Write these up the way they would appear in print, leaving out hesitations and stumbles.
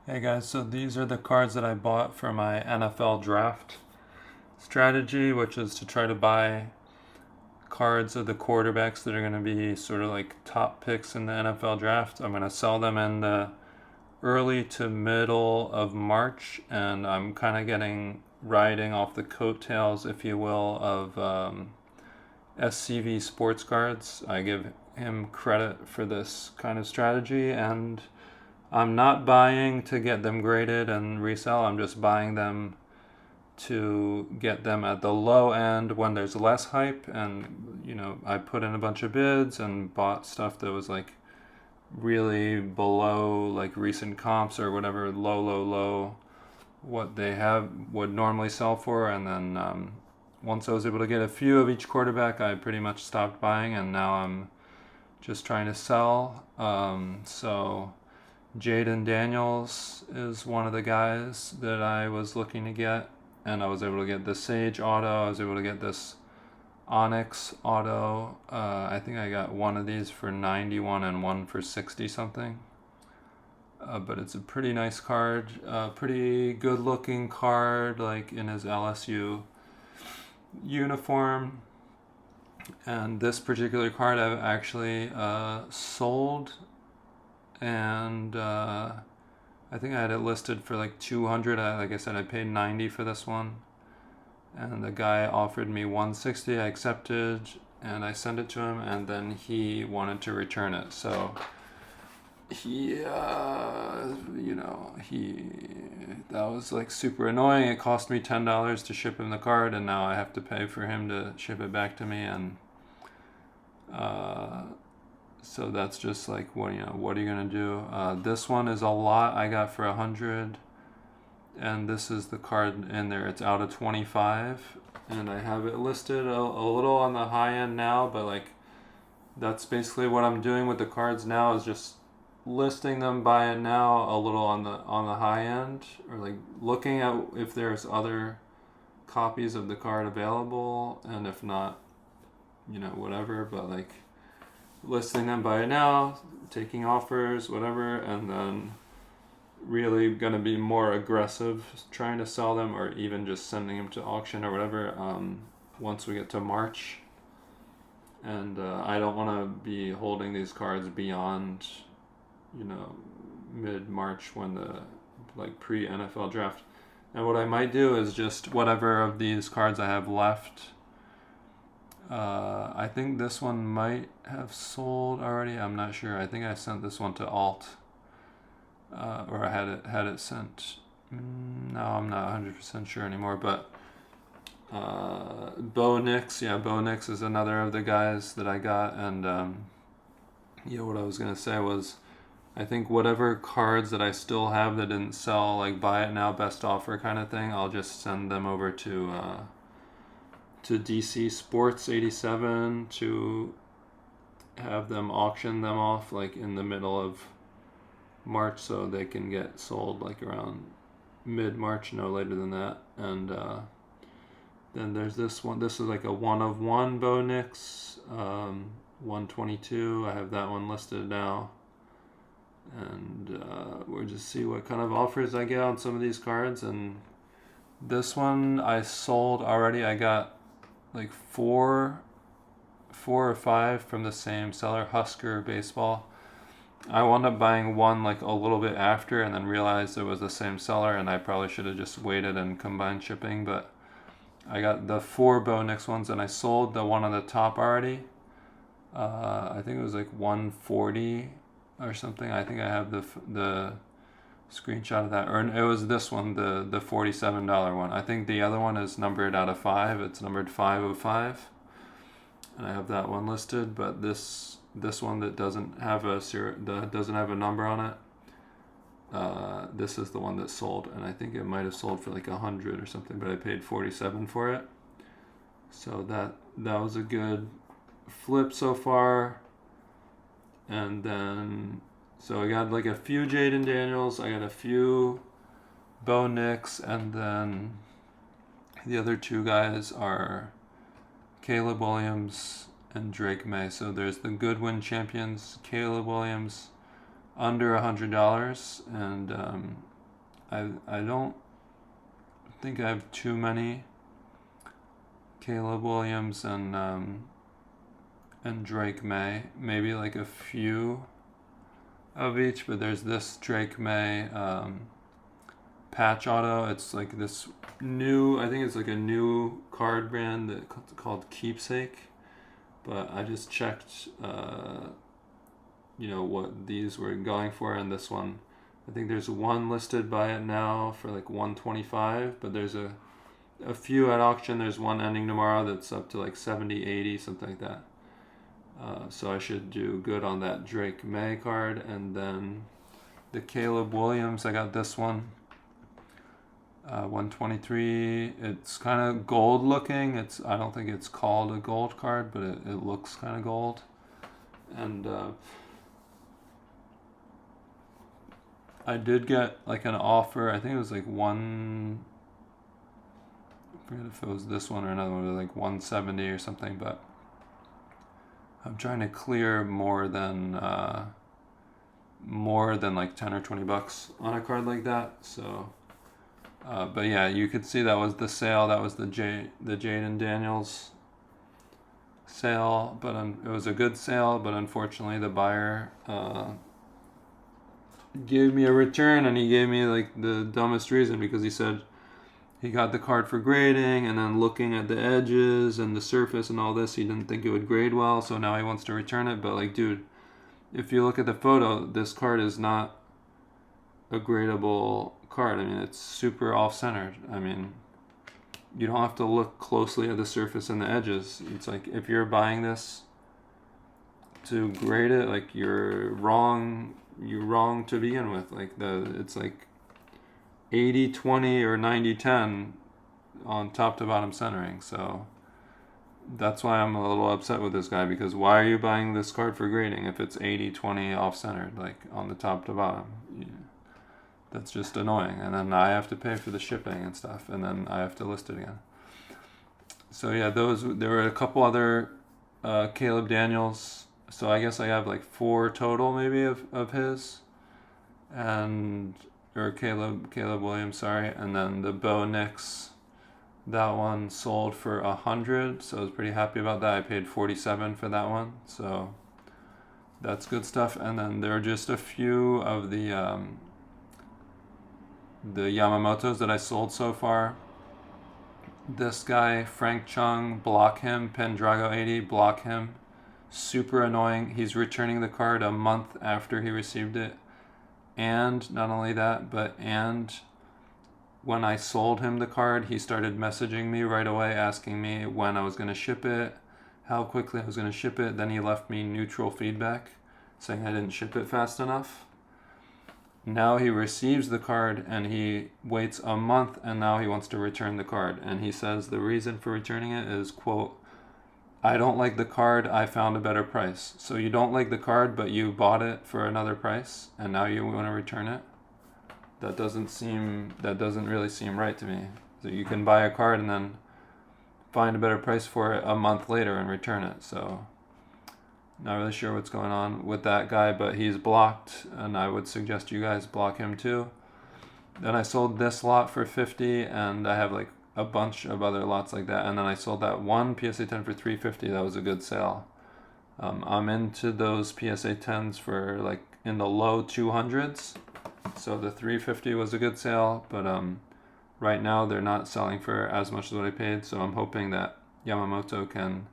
Hey guys, so these are the cards that I bought for my NFL draft strategy, which is to try to buy cards of the quarterbacks that are going to be sort of like top picks in the NFL draft. I'm going to sell them in the early to middle of March, and I'm kind of riding off the coattails, if you will, of SCV Sportscards. I give him credit for this kind of strategy, and I'm not buying to get them graded and resell. I'm just buying them to get them at the low end when there's less hype. And, I put in a bunch of bids and bought stuff that was like really below like recent comps or whatever, low, what they would normally sell for. And then once I was able to get a few of each quarterback, I pretty much stopped buying, and now I'm just trying to sell. So Jayden Daniels is one of the guys that I was looking to get, and I was able to get the Sage auto. I was able to get this Onyx auto. I think I got one of these for 91 and one for 60 something. But it's a pretty nice card, pretty good looking card, like in his LSU uniform. And this particular card I've actually sold, and I think I had it listed for like 200. Like I said, I paid 90 for this one, and the guy offered me 160. I accepted, and I sent it to him, and then he wanted to return it. So he, that was like super annoying. It cost me $10 to ship him the card, and now I have to pay for him to ship it back to me, and so that's just like, what are you gonna do? This one is a lot. I got for 100, and this is the card in there. It's out of 25, and I have it listed a little on the high end now, but like that's basically what I'm doing with the cards now, is just listing them by it now a little on the high end, or like looking at if there's other copies of the card available, and if not, whatever, but like listing them by now, taking offers, whatever, and then really going to be more aggressive trying to sell them, or even just sending them to auction or whatever, once we get to March. And I don't want to be holding these cards beyond, mid-March, when the like pre-NFL draft. And what I might do is just whatever of these cards I have left. I think this one might have sold already. I'm not sure. I think I sent this one to Alt, or I had it sent. No, I'm not 100% sure anymore. But Bo Nix, Bo Nix is another of the guys that I got. And what I was gonna say was, I think whatever cards that I still have that didn't sell, like buy it now, best offer kind of thing, I'll just send them over to DC Sports 87 to have them auction them off like in the middle of March, so they can get sold like around mid-March, no later than that. And then there's this one. This is like a 1/1 Bo Nix, 122. I have that one listed now, and we'll just see what kind of offers I get on some of these cards. And this one I sold already. I got like four or five from the same seller, Husker Baseball. I wound up buying one like a little bit after, and then realized it was the same seller, and I probably should have just waited and combined shipping. But I got the 4 Bo Nix ones, and I sold the one on the top already. I think it was like 140 or something. I think I have the screenshot of that, or it was this one, the $47 one. I think the other one is numbered out of 5. It's numbered 505, and I have that one listed. But this one that doesn't have a number on it, this is the one that sold, and I think it might have sold for like 100 or something, but I paid 47 for it. So that was a good flip so far. And then, so I got like a few Jayden Daniels, I got a few Bo Nix, and then the other two guys are Caleb Williams and Drake Maye. So there's the Goodwin champions, Caleb Williams, under $100, and I don't think I have too many Caleb Williams and Drake Maye. Maybe like a few of each, but there's this Drake Maye patch auto. It's like this new, I think it's like a new card brand that called Keepsake. But I just checked, what these were going for, and this one, I think there's one listed by it now for like 125, but there's a few at auction. There's one ending tomorrow that's up to like 70, 80, something like that. So I should do good on that Drake Maye card. And then the Caleb Williams, I got this one. 123. It's kind of gold looking. I don't think it's called a gold card, but it looks kind of gold. And I did get like an offer. I think it was like I forget if it was this one or another one, like 170 or something, but I'm trying to clear more than like 10 or 20 bucks on a card like that. So but yeah, you could see that was the sale. That was the Jayden Daniels sale, but it was a good sale. But unfortunately, the buyer gave me a return, and he gave me like the dumbest reason, because he said he got the card for grading, and then looking at the edges and the surface and all this, he didn't think it would grade well, so now he wants to return it. But like, dude, if you look at the photo, this card is not a gradable card. I mean, it's super off-centered. I mean, you don't have to look closely at the surface and the edges. It's like, if you're buying this to grade it, like, you're wrong to begin with. Like, it's like 80-20 or 90-10 on top to bottom centering. So that's why I'm a little upset with this guy, because why are you buying this card for grading if it's 80-20 off-centered, like on the top to bottom? That's just annoying. And then I have to pay for the shipping and stuff, and then I have to list it again. So yeah, there were a couple other Caleb Daniels. So I guess I have like 4 total maybe of his, or Caleb Williams, sorry. And then the Bo Nix, that one sold for 100, so I was pretty happy about that. I paid 47 for that one, so that's good stuff. And then there are just a few of the Yamamotos that I sold so far. This guy, Frank Chung, block him. Pendrago 80, block him. Super annoying. He's returning the card a month after he received it. And not only that, but when I sold him the card, he started messaging me right away, asking me when I was going to ship it, how quickly I was going to ship it. Then he left me neutral feedback, saying I didn't ship it fast enough. Now he receives the card and he waits a month, and now he wants to return the card. And he says the reason for returning it is, quote, I don't like the card, I found a better price. So you don't like the card, but you bought it for another price, and now you want to return it? That doesn't really seem right to me. So you can buy a card and then find a better price for it a month later and return it. So not really sure what's going on with that guy, but he's blocked, and I would suggest you guys block him too. Then I sold this lot for 50, and I have like a bunch of other lots like that. And then I sold that one PSA 10 for 350. That was a good sale. I'm into those PSA 10s for like in the low 200s. So the 350 was a good sale, but right now they're not selling for as much as what I paid. So I'm hoping that Yamamoto can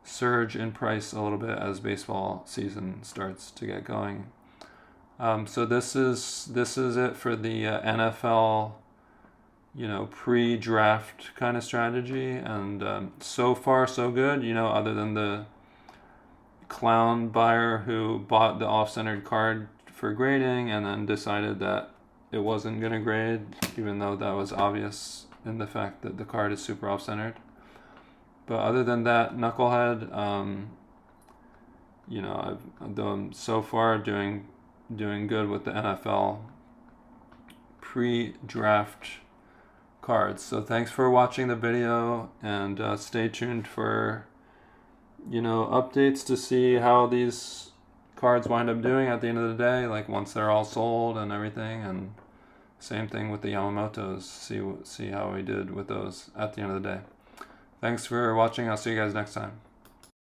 surge in price a little bit as baseball season starts to get going. So this is it for the NFL, pre-draft kind of strategy, and so far so good. Other than the clown buyer who bought the off-centered card for grading and then decided that it wasn't going to grade, even though that was obvious in the fact that the card is super off-centered. But other than that, knucklehead, I've done so far doing good with the NFL pre-draft cards. So thanks for watching the video, and stay tuned for updates to see how these cards wind up doing at the end of the day, like once they're all sold and everything. And Same thing with the Yamamotos. See how we did with those at the end of the day. Thanks for watching. I'll see you guys next time.